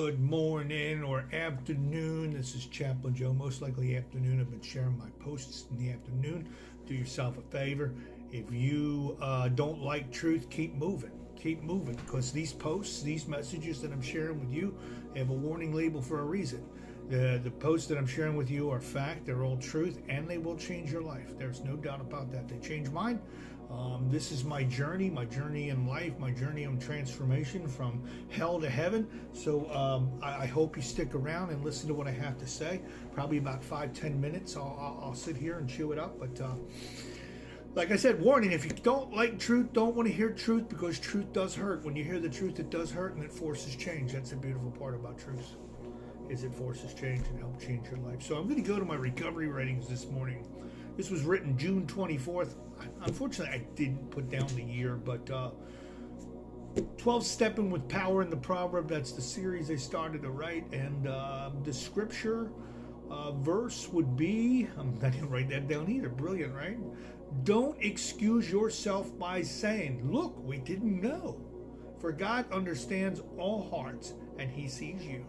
Good morning or afternoon. This is Chaplain Joe. Most likely afternoon. I've been sharing my posts in the afternoon. Do yourself a favor. If you don't like truth, keep moving. Keep moving, because these posts, these messages that I'm sharing with you, have a warning label for a reason. The posts that I'm sharing with you are fact, they're all truth, and they will change your life. There's no doubt about that. They changed mine. This is my journey in life, my journey in transformation from hell to heaven. So I hope you stick around and listen to what I have to say. Probably about 5-10 minutes. I'll sit here and chew it up. But like I said, warning, if you don't like truth, don't want to hear truth, because truth does hurt. When you hear the truth, it does hurt, and it forces change. That's the beautiful part about truth, is it forces change and helps change your life. So I'm going to go to my recovery writings this morning. This was written June 24th. Unfortunately, I didn't put down the year, but 12 Stepping with Power in the Proverb, that's the series I started to write. And the scripture verse would be, I'm not going to write that down either. Brilliant, right? Don't excuse yourself by saying, look, we didn't know. For God understands all hearts, and he sees you.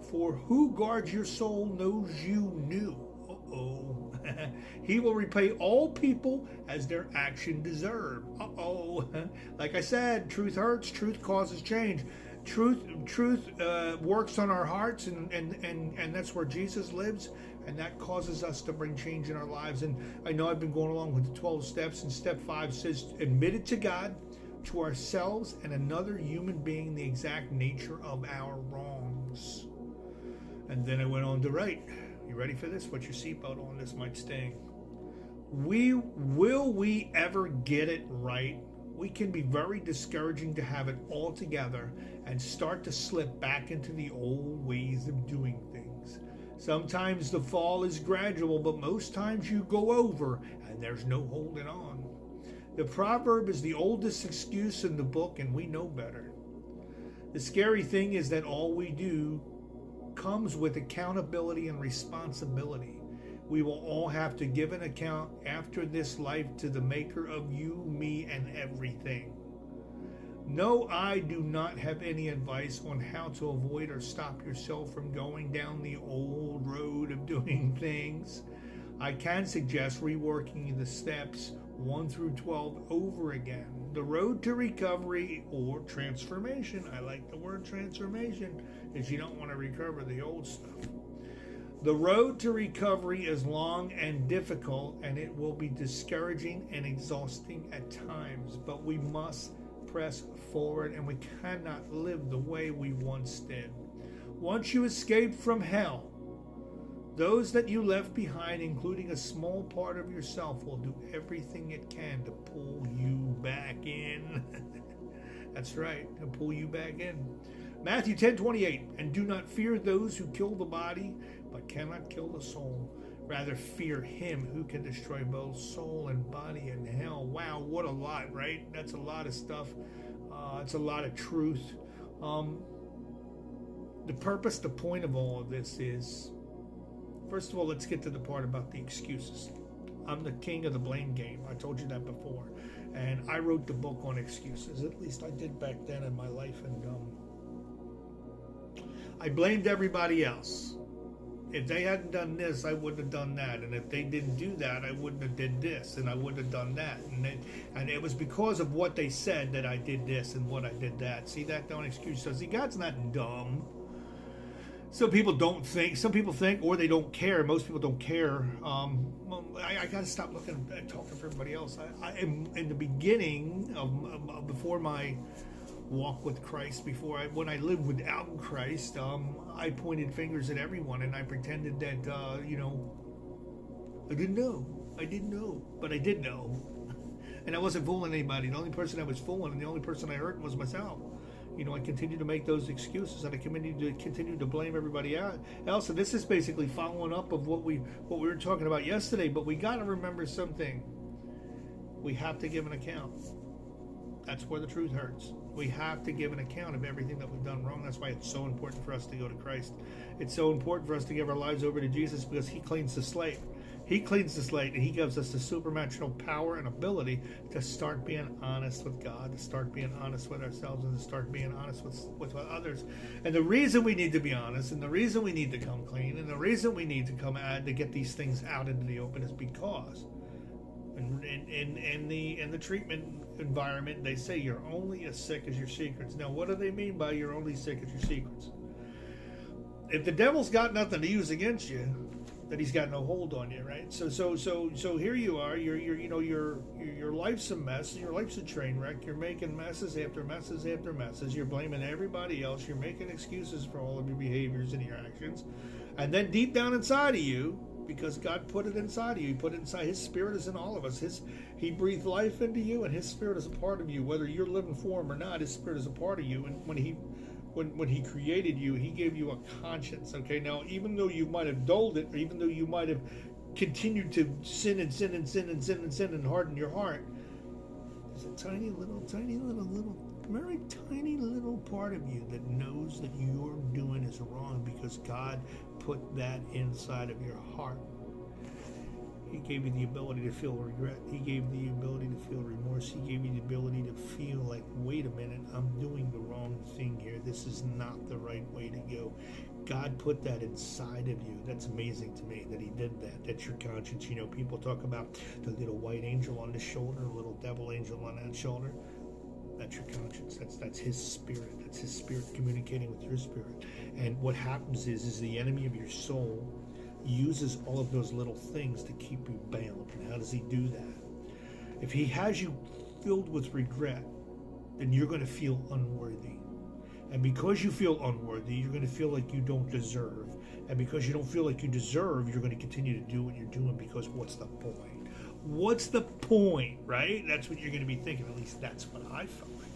For who guards your soul knows you knew. Uh-oh. He will repay all people as their action deserve. Uh-oh. Like I said, truth hurts. Truth causes change. Truth works on our hearts, and that's where Jesus lives, and that causes us to bring change in our lives. And I know I've been going along with the 12 steps, and step 5 says, admit it to God, to ourselves, and another human being the exact nature of our wrongs. And then I went on to write. You ready for this? Put your seatbelt on. This might sting. Will we ever get it right? We can be very discouraging to have it all together and start to slip back into the old ways of doing things. Sometimes the fall is gradual, but most times you go over and there's no holding on. The proverb is the oldest excuse in the book, and we know better. The scary thing is that all we do comes with accountability and responsibility. We will all have to give an account after this life to the maker of you, me, and everything. No, I do not have any advice on how to avoid or stop yourself from going down the old road of doing things. I can suggest reworking the steps 1 through 12 over again. The road to recovery or transformation, I like the word transformation, is you don't want to recover the old stuff. The road to recovery is long and difficult, and it will be discouraging and exhausting at times, but we must press forward, and we cannot live the way we once did. Once you escape from hell, those that you left behind, including a small part of yourself, will do everything it can to pull you back in. That's right, to pull you back in. Matthew 10:28, and do not fear those who kill the body, but cannot kill the soul. Rather fear him who can destroy both soul and body in hell. Wow, what a lot, right? That's a lot of stuff. It's a lot of truth. The purpose, the point of all of this is, first of all, let's get to the part about the excuses. I'm the king of the blame game. I told you that before. And I wrote the book on excuses. At least I did back then in my life. And I blamed everybody else. If they hadn't done this, I wouldn't have done that. And if they didn't do that, I wouldn't have did this. And I wouldn't have done that. And it was because of what they said that I did this and what I did that. See, that don't excuse. So see, God's not dumb. Some people don't think. Some people think, or they don't care. Most people don't care. I got to stop looking and talking for everybody else. I am in the beginning of before my walk with Christ, when I lived without Christ, I pointed fingers at everyone, and I pretended that I didn't know, but I did know, and I wasn't fooling anybody. The only person I was fooling, and the only person I hurt, was myself. I continued to make those excuses, and I continued to blame everybody else. And this is basically following up of what we were talking about yesterday. But we got to remember something: we have to give an account. That's where the truth hurts. We have to give an account of everything that we've done wrong. That's why it's so important for us to go to Christ. It's so important for us to give our lives over to Jesus, because he cleans the slate. He cleans the slate, and he gives us the supernatural power and ability to start being honest with God, to start being honest with ourselves, and to start being honest with others. And the reason we need to be honest, and the reason we need to come clean, and the reason we need to come out to get these things out into the open is because in the treatment environment, they say you're only as sick as your secrets. Now, what do they mean by you're only sick as your secrets? If the devil's got nothing to use against you, then he's got no hold on you, right? So here you are. Your life's a mess. Your life's a train wreck. You're making messes after messes after messes. You're blaming everybody else. You're making excuses for all of your behaviors and your actions, and then deep down inside of you, because God put it inside of you, He put it inside. His Spirit is in all of us. He breathed life into you, and His Spirit is a part of you. Whether you're living for Him or not, His Spirit is a part of you. And when He created you, He gave you a conscience. Okay, now even though you might have dulled it, or even though you might have continued to sin and sin and sin and sin and sin and harden your heart, there's a tiny little, very tiny little part of you that knows that you're doing is wrong because God put that inside of your heart. He gave you the ability to feel regret. He gave you the ability to feel remorse. He gave you the ability to feel like, wait a minute, I'm doing the wrong thing here. This is not the right way to go. God put that inside of you. That's amazing to me that He did that. That's your conscience. You know, people talk about the little white angel on the shoulder, the little devil angel on that shoulder. That's your conscience. That's His Spirit. That's His Spirit communicating with your spirit. And what happens is the enemy of your soul uses all of those little things to keep you bound. And how does he do that? If he has you filled with regret, then you're going to feel unworthy. And because you feel unworthy, you're going to feel like you don't deserve. And because you don't feel like you deserve, you're going to continue to do what you're doing because what's the point? What's the point, right? That's what you're going to be thinking. At least that's what I felt like.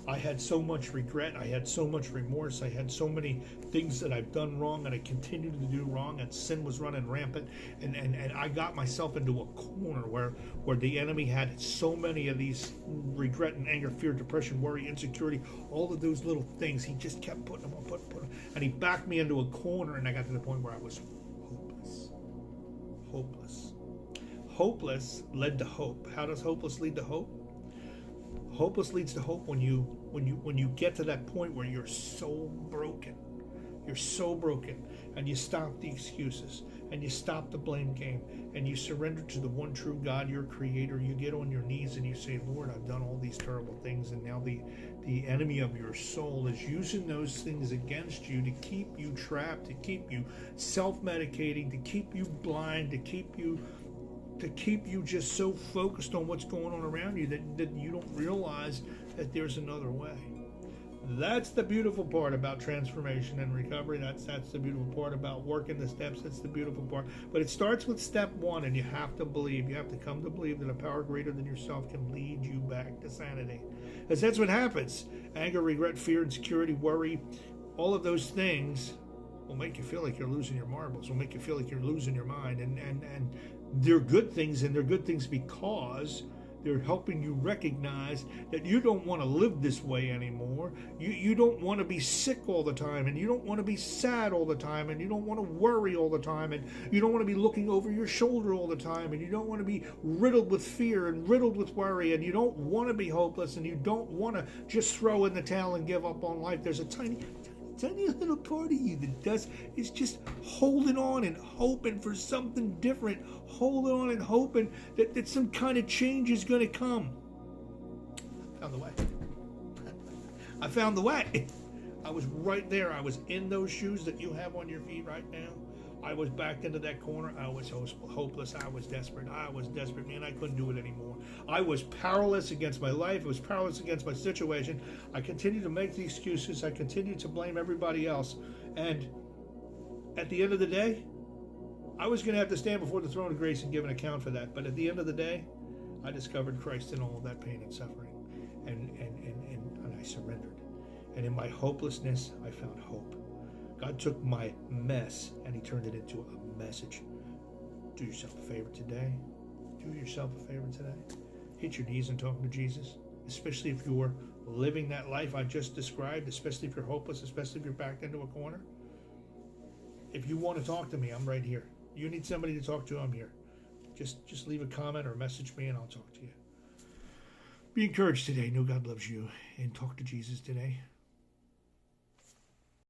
I had so much regret. I had so much remorse. I had so many things that I've done wrong and I continued to do wrong, and sin was running rampant. And I got myself into a corner where the enemy had so many of these regret and anger, fear, depression, worry, insecurity, all of those little things. He just kept putting them on, putting them. And he backed me into a corner, and I got to the point where I was hopeless. Hopeless. Hopeless led to hope. How does hopeless lead to hope? Hopeless leads to hope when you get to that point where you're so broken. You're so broken, and you stop the excuses, and you stop the blame game, and you surrender to the one true God, your creator. You get on your knees and you say, Lord, I've done all these terrible things, and now the enemy of your soul is using those things against you to keep you trapped, to keep you self-medicating, to keep you blind, to keep you just so focused on what's going on around you that you don't realize that there's another way. That's the beautiful part about transformation and recovery. That's the beautiful part about working the steps. That's the beautiful part. But it starts with step one, and you have to believe. You have to come to believe that a power greater than yourself can lead you back to sanity. Because that's what happens. Anger, regret, fear, insecurity, worry, all of those things will make you feel like you're losing your marbles, will make you feel like you're losing your mind. And they're good things, and they're good things because they're helping you recognize that you don't want to live this way anymore. You don't want to be sick all the time, and you don't want to be sad all the time, and you don't want to worry all the time, and you don't want to be looking over your shoulder all the time, and you don't want to be riddled with fear and riddled with worry, and you don't want to be hopeless, and you don't want to just throw in the towel and give up on life. There's a tiny little part of you that is just holding on and hoping for something different, holding on and hoping that some kind of change is going to come. I found the way. I found the way. I was right there. I was in those shoes that you have on your feet right now. I was backed into that corner. I was hopeless. I was desperate. Man. I couldn't do it anymore. I was powerless against my life. I was powerless against my situation. I continued to make the excuses. I continued to blame everybody else. And at the end of the day, I was going to have to stand before the throne of grace and give an account for that. But at the end of the day, I discovered Christ in all of that pain and suffering. And I surrendered. And in my hopelessness, I found hope. God took my mess and He turned it into a message. Do yourself a favor today. Do yourself a favor today. Hit your knees and talk to Jesus, especially if you're living that life I just described, especially if you're hopeless, especially if you're backed into a corner. If you want to talk to me, I'm right here. You need somebody to talk to, I'm here. just leave a comment or message me, and I'll talk to you. Be encouraged today. Know God loves you, and talk to Jesus today.